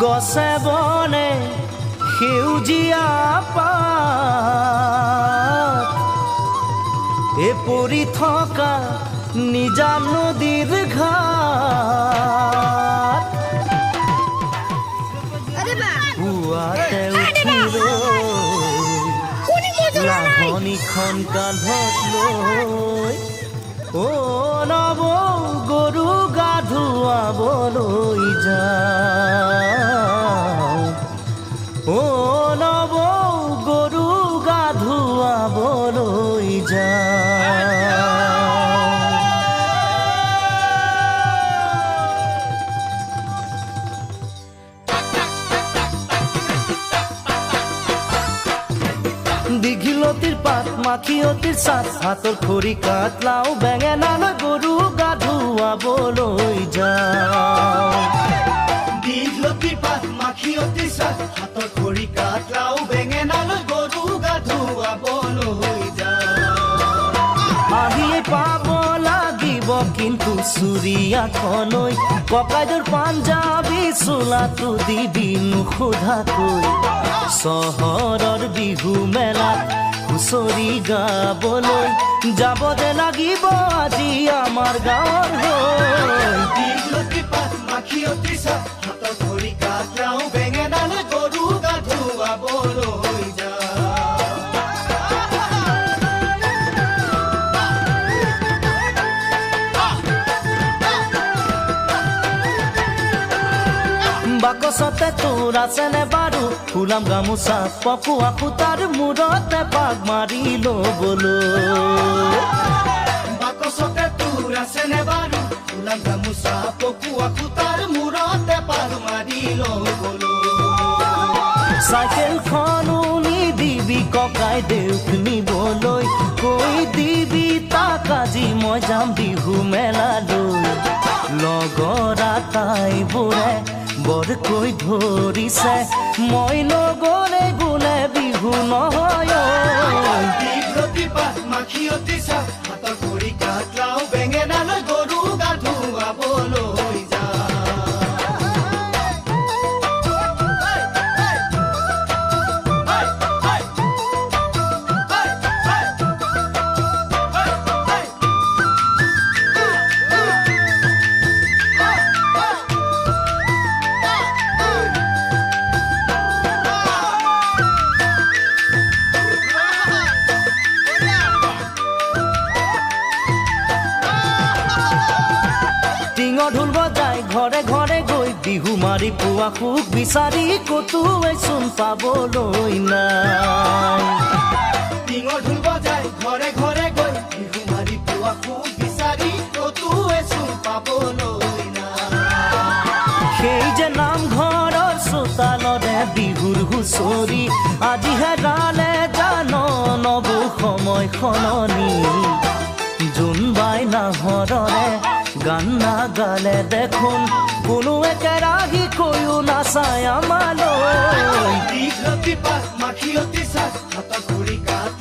গছে বনে সেউজীয়া পাত এ পৰি থকা নিজা নদীৰ ঘাট পুৱাতে উঠি লাহনিখন কান্ধত লৈ অ নৱ গৰু গা ধুৱাবলৈ যাওঁ অ নৱ গৰু গা ধুৱাবলৈ যাওঁ দীঘলতিৰ পাত মাখিয়তিৰ চাট হাতৰ খৰি কাট লাও বেঙেনালৈ গৰু গা ধুৱাবলৈ যাওঁ দীঘলতিৰ পাত মাখিয়তিৰ চাট হাতৰ খৰি কাট লাও বেঙেনালৈ গৰু গা ধুৱাবলৈ যাওঁ আহিয়ে পাব লাগিব কিন্তু চুৰিয়াখনৈ ককাইদেউৰ পাঞ্জাবী চোলাটো দিবি নোসোধাকৈ চহৰৰ বিহু মেলাত হুঁচৰি গাবলৈ যাব যে লাগিব আজি আমাৰ গাঁৱৰ হৈ দীঘলতিৰ পাত মাখিয়তিৰ চাট হাতৰ খৰি কাট লাও বেঙেনালৈ গৰু গা ধুৱাবলৈ যাওঁ বাকচতে তোৰ আছেনে বাৰু ফুলাম গামোচা পকোৱা সূতাৰ মূৰতে পাক মাৰি ল'বলৈ বাকচতে তোৰ আছেনে বাৰু ফুলাম গামোচা পকোৱা সূতাৰ মূৰতে পাক মাৰি ল'বলৈ চাইকেলখনো নিদিবি ককাইদেউক নিবলৈ কৈ দিবি তাক আজি মই যাম বিহু মেলালৈ লগৰ আটাইবোৰে বৰকৈ ধৰিছে মই নগ'লে বোলে বিহু নহয় দীঘলতিৰ পাত মাখিয়তিৰ চাট হাতৰ খৰি কাট লাও বেঙেনালৈ গৰু গা ধুৱাবলৈ যাওঁ টিঙৰ ঢোল বজাই ঘৰে ঘৰে গৈ বিহু মাৰি পোৱা সুখ বিচাৰি ক'তোৱে চোন পাবলৈ নাই টিঙৰ ঢোল বজাই ঘৰে ঘৰে গৈ বিহু মাৰি পোৱা সুখ বিচাৰি ক'তোৱে চোন পাবলৈ নাই সেই যে নামঘৰৰ চোতালৰে বিহুৰ হুঁচৰি আজি হেৰালে জান নবৌ সময় সলনি জোনবাই নাহৰৰে গান নাগালে দেখোন কোনো একেৰাহি কৈও নাচায় আমালৈ দীঘলতিৰ পাত মাখিয়তিৰ চাট হাতৰ খৰি কাট